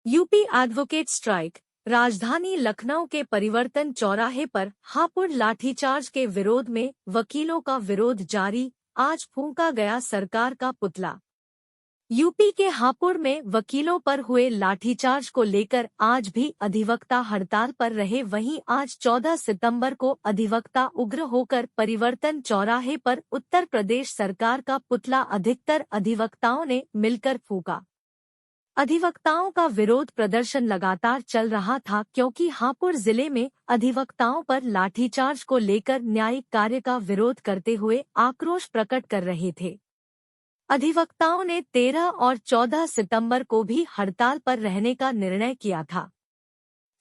UP advocate strike. राजधानी लखनऊ के परिवर्तन चौराहे पर हापुड़ लाठीचार्ज के विरोध में वकीलों का विरोध जारी। आज फूंका गया सरकार का पुतला। यूपी के हापुड़ में वकीलों पर हुए लाठीचार्ज को लेकर आज भी अधिवक्ता हड़ताल पर रहे। वहीं आज 14 सितंबर को अधिवक्ता उग्र होकर परिवर्तन चौराहे पर उत्तर प्रदेश सरकार का पुतला अधिकतर अधिवक्ताओं ने मिलकर फूंका। अधिवक्ताओं का विरोध प्रदर्शन लगातार चल रहा था क्योंकि हापुड़ जिले में अधिवक्ताओं पर लाठीचार्ज को लेकर न्यायिक कार्य का विरोध करते हुए आक्रोश प्रकट कर रहे थे। अधिवक्ताओं ने 13 और 14 सितंबर को भी हड़ताल पर रहने का निर्णय किया था।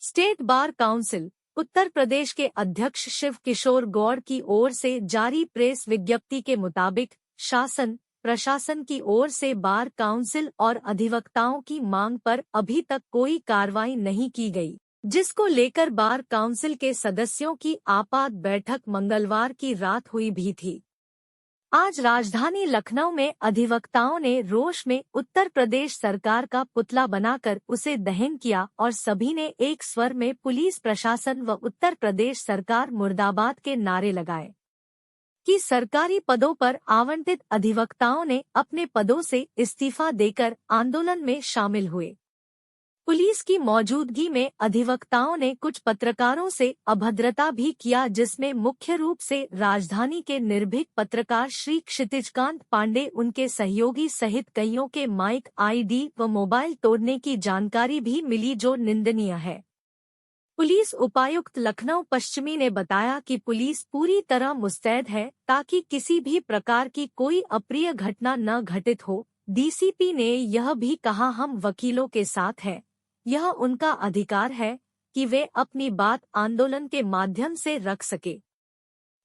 State bar council Uttar Pradesh के अध्यक्ष शिव किशोर गौड़ की ओर से जारी प्रेस विज्ञप्ति के मुताबिक शासन प्रशासन की ओर से बार काउंसिल और अधिवक्ताओं की मांग पर अभी तक कोई कार्रवाई नहीं की गई, जिसको लेकर बार काउंसिल के सदस्यों की आपात बैठक मंगलवार की रात हुई भी थी। आज राजधानी लखनऊ में अधिवक्ताओं ने रोष में उत्तर प्रदेश सरकार का पुतला बनाकर उसे दहन किया और सभी ने एक स्वर में पुलिस प्रशासन व उत्तर प्रदेश सरकार मुर्दाबाद के नारे लगाए कि सरकारी पदों पर आवंटित अधिवक्ताओं ने अपने पदों से इस्तीफा देकर आंदोलन में शामिल हुए। पुलिस की मौजूदगी में अधिवक्ताओं ने कुछ पत्रकारों से अभद्रता भी किया, जिसमें मुख्य रूप से राजधानी के निर्भीक पत्रकार श्री क्षितिजकांत पांडे, उनके सहयोगी सहित कईयों के माइक, आईडी व मोबाइल तोड़ने की जानकारी भी मिली, जो निंदनीय है। पुलिस उपायुक्त लखनऊ पश्चिमी ने बताया कि पुलिस पूरी तरह मुस्तैद है ताकि किसी भी प्रकार की कोई अप्रिय घटना न घटित हो। डीसीपी ने यह भी कहा, हम वकीलों के साथ हैं, यह उनका अधिकार है कि वे अपनी बात आंदोलन के माध्यम से रख सके।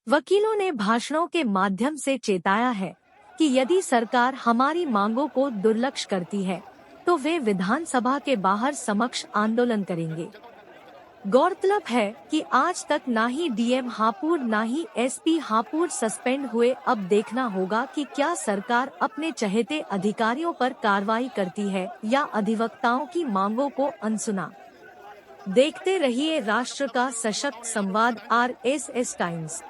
वकीलों ने भाषणों के माध्यम से चेताया है कि यदि सरकार हमारी मांगों को दुर्लक्ष्य करती है तो वे विधानसभा के बाहर समक्ष आंदोलन करेंगे। गौरतलब है कि आज तक ना ही डीएम हापुड़ ना ही एसपी हापुड़ सस्पेंड हुए। अब देखना होगा कि क्या सरकार अपने चहेते अधिकारियों पर कार्रवाई करती है या अधिवक्ताओं की मांगों को अनसुना। देखते रहिए राष्ट्र का सशक्त संवाद RSS टाइम्स।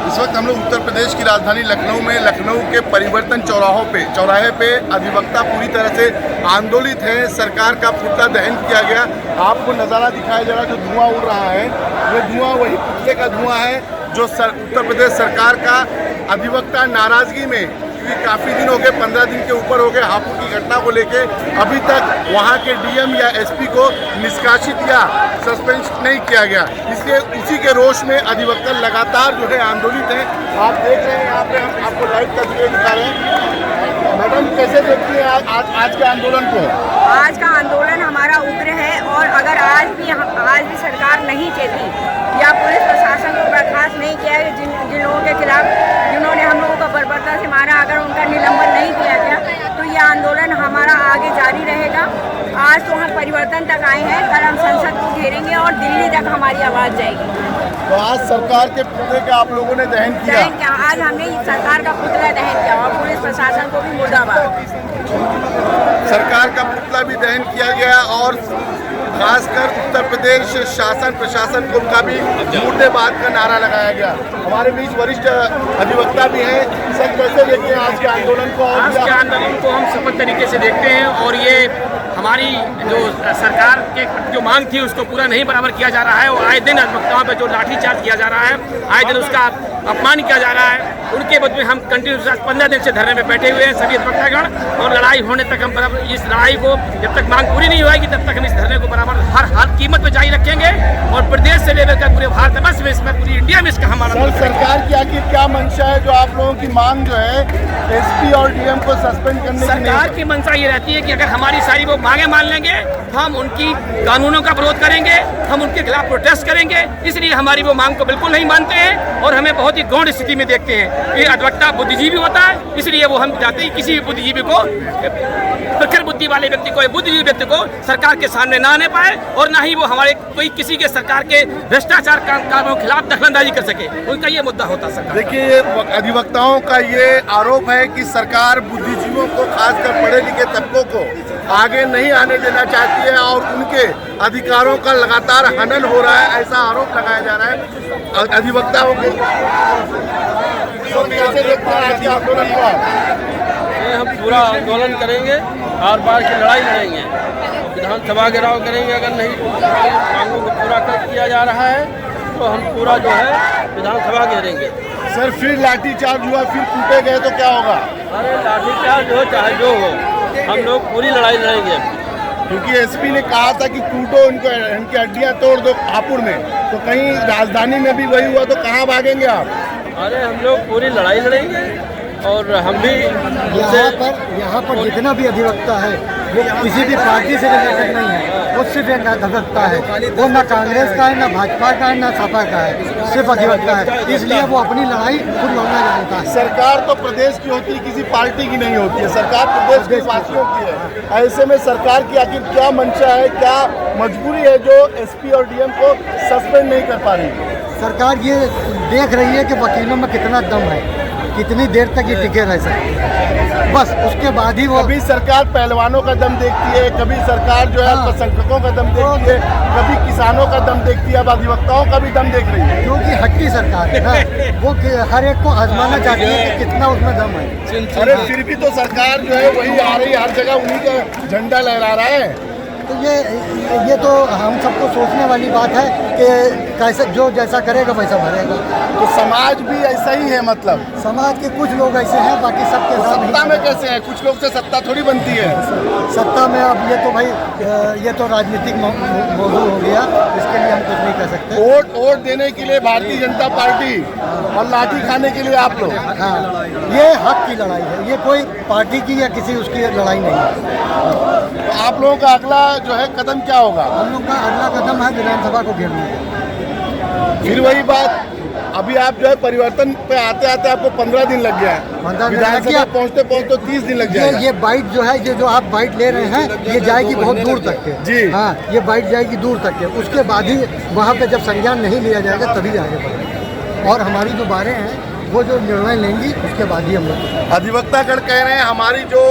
इस वक्त हम लोग उत्तर प्रदेश की राजधानी लखनऊ में लखनऊ के परिवर्तन चौराहे पे अधिवक्ता पूरी तरह से आंदोलित हैं। सरकार का पुतला दहन किया गया। आपको नज़ारा दिखाया जा रहा है, जो धुआं उड़ रहा है वो धुआं वही पुतले का धुआं है जो उत्तर प्रदेश सरकार का अधिवक्ता नाराजगी में, क्योंकि काफ़ी दिन हो गए, 15 दिन के ऊपर हो गए हापुड़ की घटना को लेके, अभी तक वहाँ के डीएम या एसपी को निष्कासित या सस्पेंड नहीं किया गया। इसलिए उसी के रोष में अधिवक्ता लगातार जो है आंदोलित हैं। आप देख रहे हैं यहाँ पे, हम आपको लाइव तस्वीरें दिखा रहे हैं। मैडम, कैसे देखती हैं आज के आंदोलन को? आज का आंदोलन हमारा उग्र है और अगर आज भी सरकार नहीं कहती या पुलिस प्रशासन को बर्खास्त नहीं किया है, जिन लोगों के खिलाफ जिन्होंने हम लोगों को बर्बरता से मारा, अगर उनका निलंबन नहीं किया गया तो यह आंदोलन हमारा आगे जारी रहेगा। आज तो हम परिवर्तन तक आए हैं, कल हम संसद को घेरेंगे और दिल्ली तक हमारी आवाज़ जाएगी। तो आज सरकार के पुतले का आप लोगों ने दहन किया? आज हमने सरकार का पुतला दहन किया और पुलिस प्रशासन को भी मुर्दाबाद। सरकार का पुतला भी दहन किया गया और खासकर उत्तर प्रदेश शासन प्रशासन को का भी मुर्दाबाद का नारा लगाया गया। हमारे बीच वरिष्ठ अधिवक्ता भी हैं। सर, कैसे देखते हैं आज के आंदोलन को? आज के आंदोलन को हम सफल तरीके से देखते हैं और ये हमारी जो सरकार के जो मांग थी उसको पूरा नहीं बराबर किया जा रहा है और आए दिन अधिवक्ताओं पर जो लाठीचार्ज किया जा रहा है, आए दिन उसका अपमान किया जा रहा है। उनके बदले हम कंटिन्यू 15 दिन से धरने में बैठे हुए हैं सभी अधिवक्तागण, और लड़ाई होने तक हम बराबर इस लड़ाई को, जब तक मांग पूरी नहीं होगी तब तक हम इस धरने को बराबर हर कीमत पर जारी रखेंगे और प्रदेश से लेकर कर पूरे भारत वर्ष में, इसमें पूरी इंडिया में इसका हमारा। सरकार की आखिर क्या मंशा है जो आप लोगों की मांग जो है एसपी और डीएम को सस्पेंड करने की? सरकार की मंशा ये रहती है कि अगर हमारी सारी वो मांगे मान लेंगे तो हम उनकी कानूनों का विरोध करेंगे, हम उनके खिलाफ प्रोटेस्ट करेंगे। इसलिए हमारी वो मांग को बिल्कुल नहीं मानते हैं और हमें बहुत अति गौण स्थिति में देखते हैं। ये अधिवक्ता बुद्धिजीवी होता है, इसलिए वो हम चाहते हैं किसी भी बुद्धिजीवी को, प्रखर बुद्धि वाले व्यक्ति को, बुद्धिजीवी व्यक्ति को सरकार के सामने ना आने पाए और ना ही वो हमारे कोई किसी के सरकार के भ्रष्टाचार कामों के खिलाफ दखलंदाजी कर सके। उनका ये मुद्दा होता सरकार। देखिए, अधिवक्ताओं का ये आरोप है कि सरकार बुद्धिजीवियों को, खासकर पढ़े लिखे तबकों को आगे नहीं आने देना चाहती है और उनके अधिकारों का लगातार हनन हो रहा है, ऐसा आरोप लगाया जा रहा है अधिवक्ताओं के। तो कैसे देखते हैं आज के आंदोलन को? हम पूरा आंदोलन करेंगे, आर पार की लड़ाई लड़ेंगे, विधानसभा घेराव करेंगे। अगर नहीं मांगों को पूरा किया जा रहा है तो हम पूरा जो है विधानसभा घेरेंगे। सर, फिर लाठीचार्ज हुआ, फिर कूटे गए तो क्या होगा? अरे लाठीचार्ज हो चाहे जो हो, हम लोग पूरी लड़ाई लड़ेंगे। क्योंकि एसपी ने कहा था कि कूटो उनको, इनकी हड्डियां तोड़ दो हापुड़ में, तो कहीं राजधानी में भी वही हुआ तो कहाँ भागेंगे आप? अरे हम लोग पूरी लड़ाई लड़ेंगे और हम भी यहाँ पर जितना भी अधिवक्ता है वो किसी भी पार्टी से रिलेटेड नहीं है, वो सिर्फ एक अधिवक्ता है। वो ना कांग्रेस का है, ना भाजपा का है, ना सपा का है, सिर्फ अधिवक्ता है। इसलिए वो अपनी लड़ाई खुद लड़ना जानता है। सरकार तो प्रदेश की होती है, किसी पार्टी की नहीं होती है, सरकार प्रदेश के वासियों की है। ऐसे में सरकार की आखिर क्या मंशा है, क्या मजबूरी है जो एसपी और डीएम को सस्पेंड नहीं कर पा रही? सरकार ये देख रही है कि वकीलों में कितना दम है, कितनी देर तक ये टिके रह सकते हैं, बस उसके बाद ही वो। कभी सरकार पहलवानों का दम देखती है, कभी सरकार जो है अल्पसंख्यकों का दम देखती है, कभी किसानों का दम देखती है, अब अधिवक्ताओं का भी दम देख रही है। क्योंकि हट्टी सरकार है ना, वो हर एक को आजमाना चाहती है कि कितना उसमें दम है। अरे फिर भी तो सरकार जो है वही आ रही है, हर जगह उन्हीं का झंडा लहरा रहा है। तो ये तो हम सबको सोचने वाली बात है कि कैसे जो जैसा करेगा वैसा भरेगा। तो समाज भी ऐसा ही है, मतलब समाज के कुछ लोग ऐसे हैं, बाकी सबके साथ सत्ता में कैसे हैं? कुछ लोग से सत्ता थोड़ी बनती है। सत्ता में अब ये तो भाई ये तो राजनीतिक मौजूद हो गया, इसके लिए हम कुछ नहीं कर सकते। वोट देने के लिए भारतीय जनता पार्टी और लाठी खाने के लिए आप लोग। हाँ, ये हक की लड़ाई है, ये कोई पार्टी की या किसी उसकी लड़ाई नहीं है। तो आप लोगों का अगला जो है कदम क्या होगा? हम लोग का अगला कदम है विधानसभा को घेरना। फिर वही बात, अभी आप जो है परिवर्तन पे आते आते आपको 15 दिन लग गया है, विधानसभा पहुँचते पहुँचते 30 दिन लग जाएगा। ये बाइट जो है, ये जो आप बाइट ले रहे हैं, ये जाएगी बहुत दूर तक के जी। हाँ, ये बाइट जाएगी दूर तक के, उसके बाद ही वहाँ पे जब संज्ञान नहीं लिया जाएगा तभी आगे बढ़ेगा। और हमारी जो बारें हैं वो जो निर्णय लेंगी उसके बाद ही हम लोग। अधिवक्तागण कह रहे हैं हमारी जो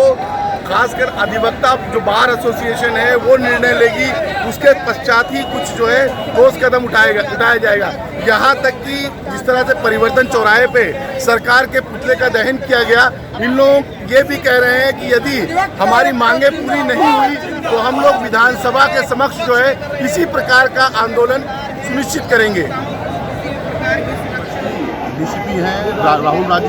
खासकर अधिवक्ता जो बार एसोसिएशन है वो निर्णय लेगी, उसके पश्चात ही कुछ जो है ठोस कदम उठाया जाएगा। यहाँ तक कि जिस तरह से परिवर्तन चौराहे पे सरकार के पुतले का दहन किया गया, इन लोग ये भी कह रहे हैं कि यदि हमारी मांगे पूरी नहीं हुई तो हम लोग विधानसभा के समक्ष जो है इसी प्रकार का आंदोलन सुनिश्चित करेंगे। डीसीपी हैं राहुल राज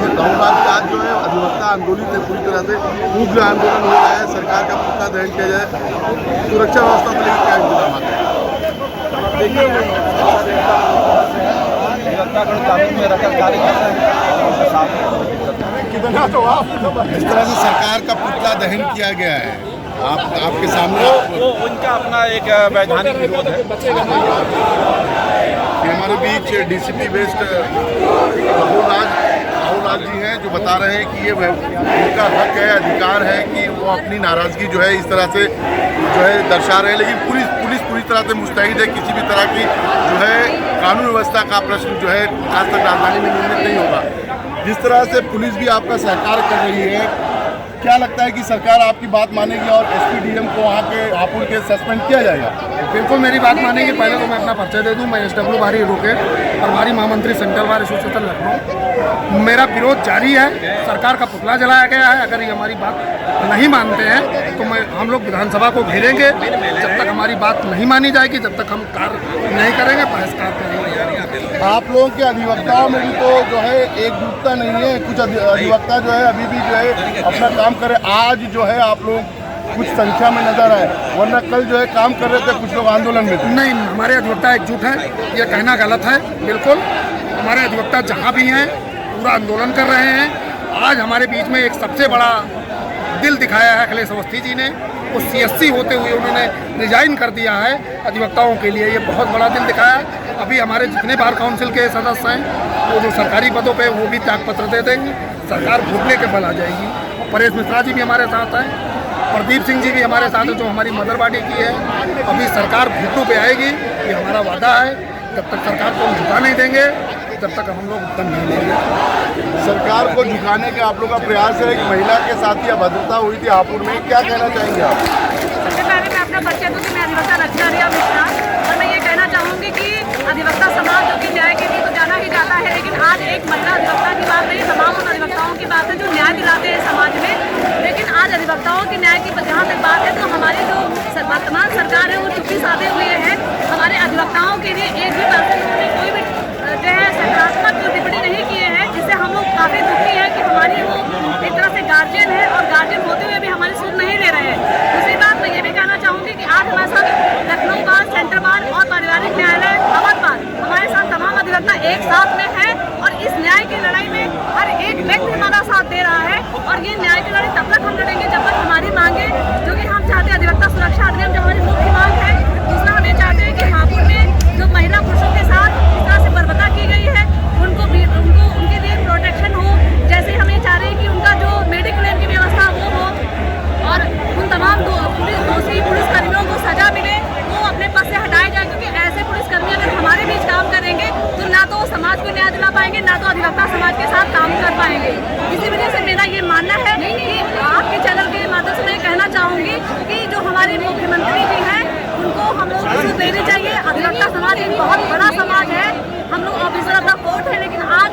आज जो है अधिवक्ता आंदोलित है, पूरी तरह से उग्र आंदोलन हो रहा है, सरकार का पुतला दहन किया जाए, सुरक्षा व्यवस्था को लेकर क्या इंतजाम है? देखिए, इस तरह से सरकार का पुतला दहन किया गया है, आपके सामने वो उनका अपना एक वैधानिक विरोध है। हमारे बीच डीसीपी वेस्ट राहुल राज जी हैं जो बता रहे हैं कि ये उनका हक है, अधिकार है कि वो अपनी नाराजगी जो है इस तरह से जो है दर्शा रहे हैं, लेकिन पुलिस पूरी तरह से मुस्तैद है, किसी भी तरह की जो है कानून व्यवस्था का प्रश्न जो है खासकर राजधानी में निर्मित नहीं होगा। जिस तरह से पुलिस भी आपका सहकार कर रही है, क्या लगता है कि सरकार आपकी बात मानेगी और एसपी डीएम को वहाँ के हापुड़ के सस्पेंड किया जाएगा? बिल्कुल मेरी बात मानेंगे। पहले तो मैं अपना परिचय दे दूं, मैं एसडब्ल्यू बारी रोके प्रभारी महामंत्री सेंट्रल बार एसोसिएशन लखनऊ। मेरा विरोध जारी है, सरकार का पुतला जलाया गया है। अगर ये हमारी बात नहीं मानते हैं तो हम लोग विधानसभा को घेरेंगे। जब तक हमारी बात नहीं मानी जाएगी तब तक हम कार्य नहीं करेंगे, बहिष्कार करेंगे। आप लोगों के अधिवक्ताओं में भी तो जो है एकजुटता नहीं है, कुछ अधिवक्ता जो है अभी भी जो है अपना काम करे। आज जो है आप लोग कुछ संख्या में नजर आए, वरना कल जो है काम कर रहे थे कुछ लोग आंदोलन में थे। नहीं, हमारे अधिवक्ता एकजुट हैं, ये कहना गलत है। बिल्कुल हमारे अधिवक्ता जहाँ भी हैं पूरा आंदोलन कर रहे हैं। आज हमारे बीच में एक सबसे बड़ा दिल दिखाया है अखिलेश अवस्थी जी ने। वो CSC होते हुए उन्होंने रिजाइन कर दिया है अधिवक्ताओं के लिए। ये बहुत बड़ा दिल दिखाया है। अभी हमारे जितने बार काउंसिल के सदस्य हैं वो जो सरकारी पदों पे वो भी त्यागपत्र दे देंगे, सरकार घुटने के बल आ जाएगी। परेश मिश्रा जी भी हमारे साथ हैं, प्रदीप सिंह जी भी हमारे साथ हैं जो हमारी मदरवाड़ी की है। अभी सरकार घुटनों पे आएगी, ये हमारा वादा है। जब तक सरकार को हम झुका नहीं देंगे तब तक हम लोग दम नहीं लेंगे। सरकार को झुकाने का आप लोग का प्रयास है। एक महिला के साथ ही अभद्रता हुई थी हापुड़ में, क्या कहना चाहेंगे आप? सबसे पहले मैं अपना परिचय दूँ कि मैं अधिवक्ता रचना रिया मिश्रा, और मैं ये कहना चाहूँगी कि अधिवक्ता समाज जो कि न्याय के लिए तो जाना ही जाता है, लेकिन आज एक महिला अधिवक्ता की बात नहीं, तमाम उन अधिवक्ताओं की बात है जो न्याय दिलाते हैं समाज में। लेकिन आज अधिवक्ताओं के न्याय की जहाँ तक बात है तो हमारी जो वर्तमान सरकार है वो चुप्पी साधे हुए है। हमारे अधिवक्ताओं के लिए एक भी परसेंट उन्होंने कोई भी जो है सकारात्मक टिप्पणी नहीं किए हैं, जिससे हम लोग काफ़ी दुखी हैं कि हमारी वो एक तरह से गार्जियन है और गार्जियन होते हुए भी हमारी सुध नहीं ले रहे हैं। दूसरी बात मैं ये भी कहना चाहूँगी कि आज हमारे साथ लखनऊ बार, सेंट्रल बार और पारिवारिक न्यायालय अवध बार हमारे साथ तमाम अधिवक्ता एक साथ में है और इस न्याय की लड़ाई में हर एक व्यक्ति हमारा साथ दे रहा है। और ये न्याय की लड़ाई तब तक हम लड़ेंगे जब तक हमारी मांगे, जो कि हम चाहते हैं अधिवक्ता सुरक्षा अधिनियम जो हमारी मुख्य मांग है। दूसरा हम ये चाहते हैं कि हापुड़ में जो महिला पुरुषों के साथ इस तरह से बर्बरता की गई है उनके लिए प्रोटेक्शन हो। जैसे हम ये चाह रहे हैं कि उनका जो मेडिक्लेम की व्यवस्था वो हो और उन तमाम दोषी पुलिसकर्मियों को सजा मिले, वो अपने पद से हटाए जाए, क्योंकि ऐसे पुलिसकर्मी अगर हमारे बीच काम करेंगे तो ना तो समाज को न्याय दिला पाएंगे, ना तो अधिवक्ता समाज के साथ काम कर पाएंगे। इसी वजह से मेरा ये मानना है कि आपके चैनल के माध्यम से मैं कहना चाहूँगी कि जो हमारे मुख्यमंत्री जी हैं उनको हम लोग छूट देनी चाहिए। अधिवक्ता समाज एक बहुत बड़ा समाज है, हम लोग ऑफिसर ऑफ द कोर्ट है, लेकिन आज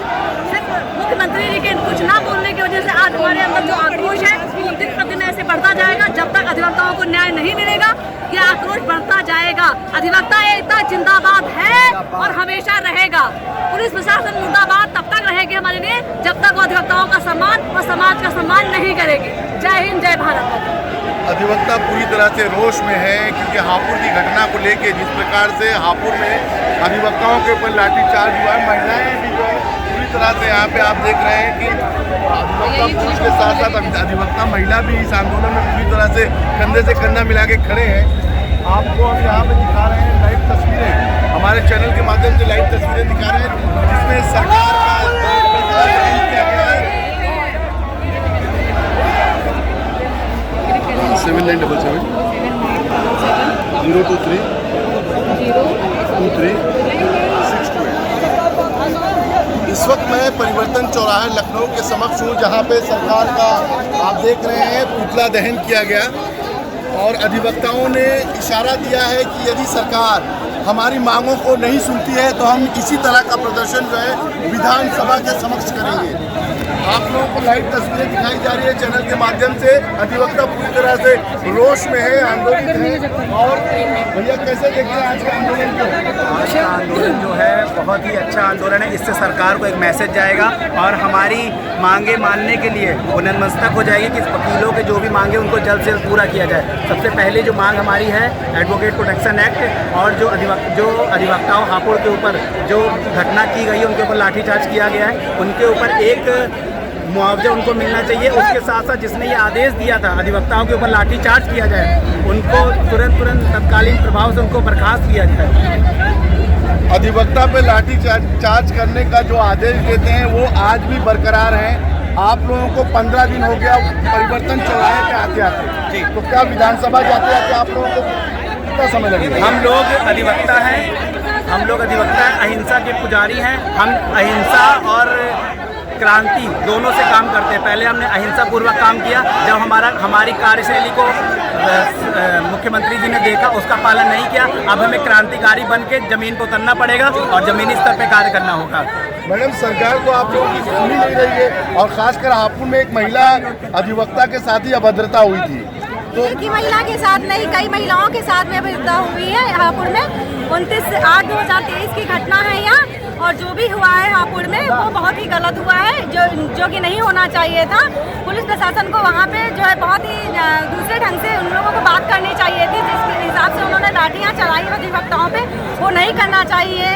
सिर्फ मुख्यमंत्री जी के कुछ ना बोलने की वजह से आज हमारे अंदर जो आक्रोश है वो दिन प्रतिदिन ऐसे बढ़ता जाएगा। जब तक अधिवक्ताओं को न्याय नहीं मिलेगा ये आक्रोश बढ़ता जाएगा। अधिवक्ता एकता जिंदाबाद है और हमेशा रहेगा। पुलिस प्रशासन मुर्दाबाद तब तक रहेगी हमारे लिए जब तक वो अधिवक्ताओं का सम्मान और समाज का सम्मान नहीं करेगी। जय हिंद, जय भारत। अधिवक्ता पूरी तरह से रोष में है क्योंकि हापुड़ की घटना को लेके जिस प्रकार से हापुड़ में अधिवक्ताओं के ऊपर लाठीचार्ज हुआ है, महिलाएं भी जो है पूरी तरह से यहाँ पे आप देख रहे हैं कि अधिवक्ता पुरुष के साथ साथ अधिवक्ता महिला भी इस आंदोलन में पूरी तरह से कंधे से कंधा मिला के खड़े हैं। आपको हम यहाँ पे दिखा रहे हैं लाइव तस्वीरें, हमारे चैनल के माध्यम से लाइव तस्वीरें दिखा रहे हैं जिसमें सरकार का किया गया है। 7977 023 23 628। इस वक्त मैं परिवर्तन चौराहे लखनऊ के समक्ष हूँ जहाँ पे सरकार का आप देख रहे हैं पुतला दहन किया गया और अधिवक्ताओं ने इशारा दिया है कि यदि सरकार हमारी मांगों को नहीं सुनती है तो हम इसी तरह का प्रदर्शन जो है विधानसभा के समक्ष करेंगे। आप लोगों को लाइव तस्वीरें दिखाई जा रही है चैनल के माध्यम से। अधिवक्ता पूरी तरह से रोष में है, आंदोलित है। और भैया कैसे देखते हैं आज का आंदोलन को? आज का आंदोलन जो है बहुत ही अच्छा आंदोलन है। इससे सरकार को एक मैसेज जाएगा और हमारी मांगे मानने के लिए वो नतमस्तक हो जाएगी कि वकीलों के जो भी मांगे उनको जल्द से जल्द पूरा किया जाए। सबसे पहले जो मांग हमारी है एडवोकेट प्रोटेक्शन एक्ट और जो अधिवक्ताओं हापुड़ के ऊपर जो घटना की गई है उनके ऊपर लाठीचार्ज किया गया है, उनके ऊपर एक मुआवजा उनको मिलना चाहिए। उसके साथ साथ जिसने ये आदेश दिया था अधिवक्ताओं के ऊपर लाठीचार्ज किया जाए उनको तुरंत तत्कालीन प्रभाव से उनको बर्खास्त किया जाए। अधिवक्ता पे लाठीचार्ज करने का जो आदेश देते हैं वो आज भी बरकरार है। आप लोगों को 15 दिन हो गया परिवर्तन चौराहे पे आते आते, तो क्या विधानसभा जाते आते आप लोगों को कितना समय लगेगा? हम लोग अधिवक्ता हैं, अहिंसा के पुजारी हैं। हम अहिंसा और क्रांति दोनों से काम करते हैं। पहले हमने अहिंसा पूर्वक काम किया, जब हमारी कार्यशैली को मुख्यमंत्री जी ने देखा उसका पालन नहीं किया, अब हमें क्रांतिकारी बन के जमीन पर उतरना पड़ेगा और जमीनी स्तर पर कार्य करना होगा। मैडम सरकार को आप लोगों की सुनी नहीं रही है और खासकर हापुड़ में एक महिला अधिवक्ता के साथ ही अभद्रता हुई थी। तो एक ही महिला के साथ नहीं कई महिलाओं के साथ में अभद्रता हुई है हापुड़ में। 29/8/2023 की घटना है यहाँ और जो भी हुआ है हापुड़ में वो बहुत ही गलत हुआ है, जो कि नहीं होना चाहिए था। पुलिस प्रशासन को वहाँ पे जो है बहुत ही दूसरे ढंग से उन लोगों को बात करनी चाहिए थी, जिसके हिसाब से उन्होंने लाठियाँ चलाई अधिवक्ताओं पे, वो नहीं करना चाहिए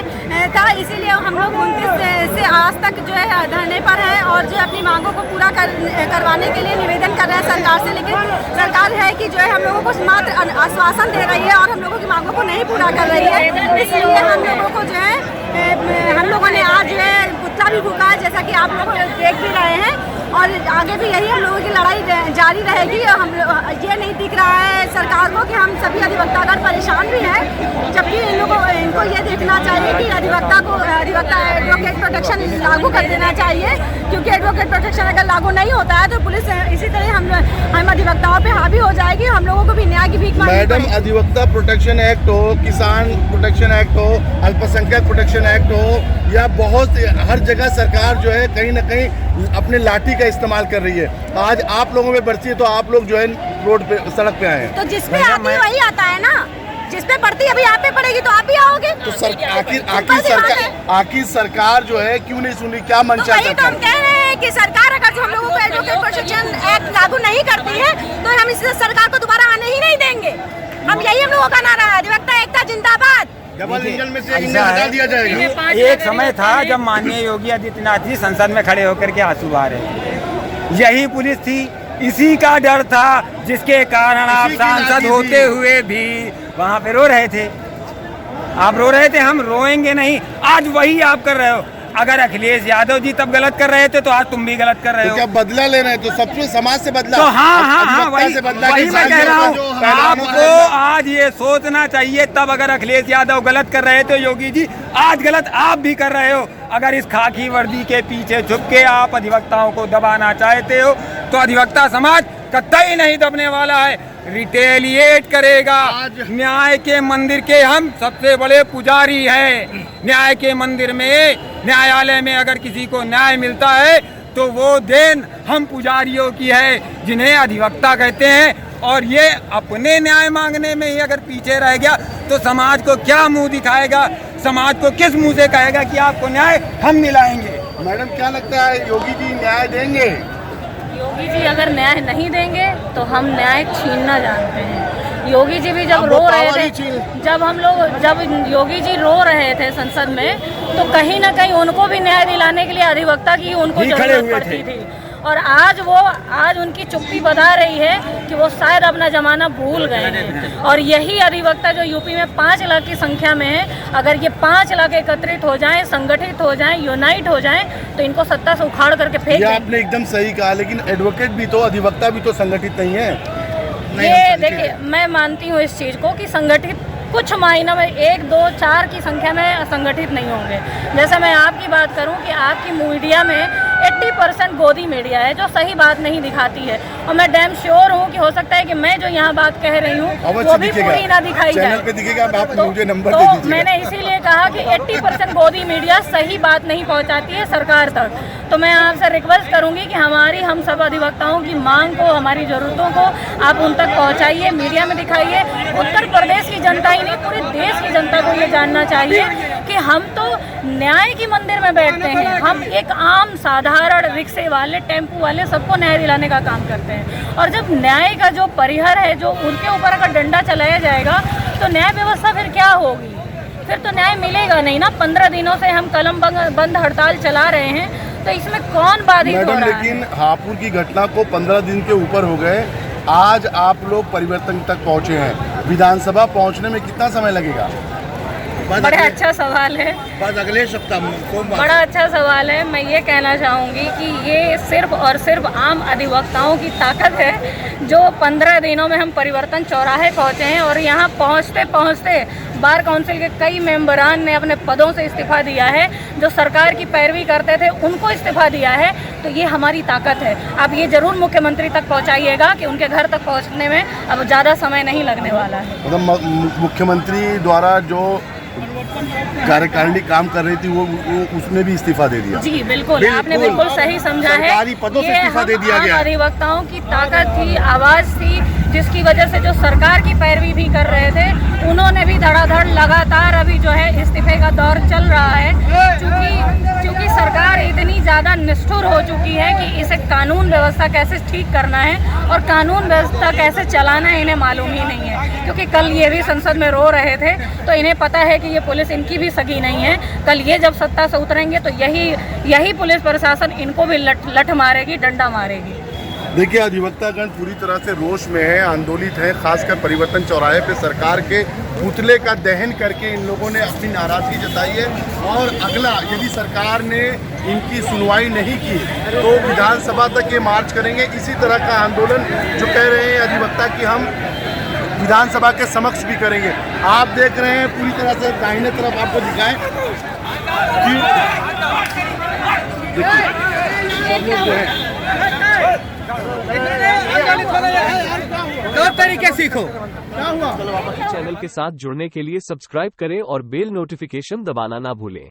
था। इसीलिए हम लोग 29 से आज तक जो है धरने पर हैं और जो अपनी मांगों को पूरा करवाने के लिए निवेदन कर रहे हैं सरकार से। लेकिन सरकार है कि जो है हम लोगों को मात्र आश्वासन दे रही है और हम लोगों की मांगों को नहीं पूरा कर रही है। इसलिए हम लोगों को जो है हम लोगों ने आज जो है पुतला भी फूका है, जैसा कि आप लोग देख भी रहे हैं, और आगे भी यही हम लोगों की लड़ाई जारी रहेगी। और हम ये नहीं दिख रहा है सरकार को कि हम सभी अधिवक्तागण परेशान भी हैं, जबकि इनको ये देखना चाहिए कि अधिवक्ता एडवोकेट प्रोटेक्शन लागू कर देना चाहिए, क्योंकि एडवोकेट प्रोटेक्शन अगर लागू नहीं होता है तो पुलिस इसी तरह हम अधिवक्ताओं पे हावी हो जाएगी। हम लोगों को भी न्याय की भीख मांगनी पड़ेगी। मैडम, अधिवक्ता प्रोटेक्शन एक्ट हो, किसान प्रोटेक्शन एक्ट हो, अल्पसंख्यक प्रोटेक्शन एक्ट हो, या बहुत हर जगह सरकार जो है कहीं ना कहीं अपने लाठी का इस्तेमाल कर रही है। आज आप लोगों में बरसी है तो आप लोग जो है रोड पे सड़क पे आए हैं। तो जिसपे आती है वही आता है ना, जिसपे पड़ती है अभी आप पे पड़ेगी तो आप भी आओगे। तो आखिर सरकार जो है क्यों नहीं सुनी, क्या मंशा है? तो हम कह रहे हैं कि सरकार अगर जो हम लोगों को एडवोकेट प्रोटेक्शन एक्ट लागू नहीं करती है तो हम इस सरकार को दोबारा आने ही नहीं देंगे। हम यही हम लोगों का नारा है, अधिवक्ता एकता जिंदाबाद। डबल इंजन में से एक इंजन हटा दिया जाएगा। एक समय था जब माननीय योगी आदित्यनाथ जी संसद में खड़े होकर के आंसू बहा रहे थे, यही पुलिस थी, इसी का डर था जिसके कारण आप सांसद होते हुए भी वहाँ पे रो रहे थे। आप रो रहे थे, हम रोएंगे नहीं। आज वही आप कर रहे हो। अगर अखिलेश यादव जी तब गलत कर रहे थे तो आज तुम भी गलत कर रहे हो। तो क्या बदला ले रहे हैं? तो सबसे समाज से बदला। तो हाँ, वही मैं कह रहा हूँ। आपको आज ये सोचना चाहिए, तब अगर अखिलेश यादव गलत कर रहे थे योगी जी, आज गलत आप भी कर रहे हो। अगर इस खाकी वर्दी के पीछे छुप के आप अधिवक्ताओं को दबाना चाहते हो तो अधिवक्ता समाज कतई नहीं दबने वाला है, रिटेलिएट करेगा। न्याय के मंदिर के हम सबसे बड़े पुजारी हैं। न्याय के मंदिर में, न्यायालय में अगर किसी को न्याय मिलता है तो वो देन हम पुजारियों की है, जिन्हें अधिवक्ता कहते हैं। और ये अपने न्याय मांगने में ही अगर पीछे रह गया तो समाज को क्या मुंह दिखाएगा? समाज को किस मुंह से कहेगा कि आपको न्याय हम दिलाएंगे? मैडम, क्या लगता है योगी जी न्याय देंगे? योगी जी अगर न्याय नहीं देंगे तो हम न्याय छीनना जानते हैं। योगी जी भी जब रो रहे थे, जब योगी जी रो रहे थे संसद में, तो कहीं ना कहीं उनको भी न्याय दिलाने के लिए अधिवक्ता की उनको जरूरत पड़ती थी। और आज उनकी चुप्पी बता रही है कि वो शायद अपना जमाना भूल गए हैं। और यही अधिवक्ता जो यूपी में 5 लाख की संख्या में है, अगर ये 5 लाख एकत्रित हो जाएं, संगठित हो जाएं, यूनाइट हो जाएं, तो इनको सत्ता से उखाड़ करके फेंक दें। आपने एकदम सही कहा, लेकिन एडवोकेट भी तो, अधिवक्ता भी तो संगठित नहीं है। ये देखिए, मैं मानती हूँ इस चीज़ को कि संगठित कुछ मायनों में 1, 2, 4 की संख्या में संगठित नहीं होंगे। जैसे मैं आपकी बात करूं कि आपकी मीडिया में 80% गोदी मीडिया है जो सही बात नहीं दिखाती है। और मैं डैम श्योर हूं कि हो सकता है कि मैं जो यहाँ बात कह रही हूँ वो भी पूरी ना दिखाई जाए। चैनल पे दिखेगा, आप मुझे नंबर दे तो दीजिएगा। मैंने इसीलिए कहा कि 80% गोदी मीडिया सही बात नहीं पहुँचाती है सरकार तक। तो मैं आपसे रिक्वेस्ट करूँगी कि हम सब अधिवक्ताओं की मांग को, हमारी ज़रूरतों को आप उन तक पहुँचाइए, मीडिया में दिखाइए। उत्तर प्रदेश की जनता ही नहीं, पूरे देश की जनता को ये जानना चाहिए कि हम तो न्याय के मंदिर में बैठते हैं। हम एक आम साधारण रिक्शे वाले, टेम्पू वाले, सबको न्याय दिलाने का काम करते हैं। और जब न्याय का जो परिहर है, जो उनके ऊपर अगर डंडा चलाया जाएगा तो न्याय व्यवस्था फिर क्या होगी? फिर तो न्याय मिलेगा नहीं ना। 15 दिनों से हम कलम बंद हड़ताल चला रहे हैं, तो इसमें कौन बाधित हो रहा है? लेकिन हापुड़ की घटना को 15 दिन के ऊपर हो गए, आज आप लोग परिवर्तन तक पहुंचे हैं। विधानसभा पहुंचने में कितना समय लगेगा? बड़ा अच्छा सवाल है। अगले सप्ताह बड़ा अच्छा सवाल है। मैं ये कहना चाहूँगी कि ये सिर्फ और सिर्फ आम अधिवक्ताओं की ताकत है जो 15 दिनों में हम परिवर्तन चौराहे पहुँचे हैं। और यहाँ पहुँचते पहुँचते बार काउंसिल के कई मेंबरान ने अपने पदों से इस्तीफा दिया है। जो सरकार की पैरवी करते थे उनको इस्तीफा दिया है। तो ये हमारी ताकत है। आप ये जरूर मुख्यमंत्री तक पहुँचाइएगा कि उनके घर तक पहुँचने में अब ज़्यादा समय नहीं लगने वाला है। मतलब मुख्यमंत्री द्वारा जो कार्यकारिणी काम कर रही थी वो उसने भी इस्तीफा दे दिया। जी बिल्कुल, आपने बिल्कुल सही समझा है। सरकारी पदों से इस्तीफा दे दिया गया। अधिवक्ताओं की ताकत थी, आवाज़ थी, जिसकी वजह से जो सरकार की पैरवी भी कर रहे थे उन्होंने उन्होंने भी धड़ाधड़ लगातार अभी जो है इस्तीफे का दौर चल रहा है, क्योंकि सरकार इतनी ज़्यादा निष्ठुर हो चुकी है कि इसे कानून व्यवस्था कैसे ठीक करना है और कानून व्यवस्था कैसे चलाना है इन्हें मालूम ही नहीं है। क्योंकि कल ये भी संसद में रो रहे थे, तो इन्हें पता है कि ये पुलिस इनकी भी सगी नहीं है। कल ये जब सत्ता से उतरेंगे तो यही पुलिस प्रशासन इनको भी लठ मारेगी, डंडा मारेगी। देखिए, अधिवक्तागण पूरी तरह से रोष में है, आंदोलित है। खासकर परिवर्तन चौराहे पे सरकार के पुतले का दहन करके इन लोगों ने अपनी नाराजगी जताई है और अगला यदि सरकार ने इनकी सुनवाई नहीं की तो विधानसभा तक ये मार्च करेंगे। इसी तरह का आंदोलन जो कह रहे हैं अधिवक्ता कि हम विधानसभा के समक्ष भी करेंगे। आप देख रहे हैं पूरी तरह से दाहिने तरफ आपको दिखाएं कि सब लोग जो है तरीके सीखो। चैनल के साथ जुड़ने के लिए सब्सक्राइब करें और बेल नोटिफिकेशन दबाना ना भूलें।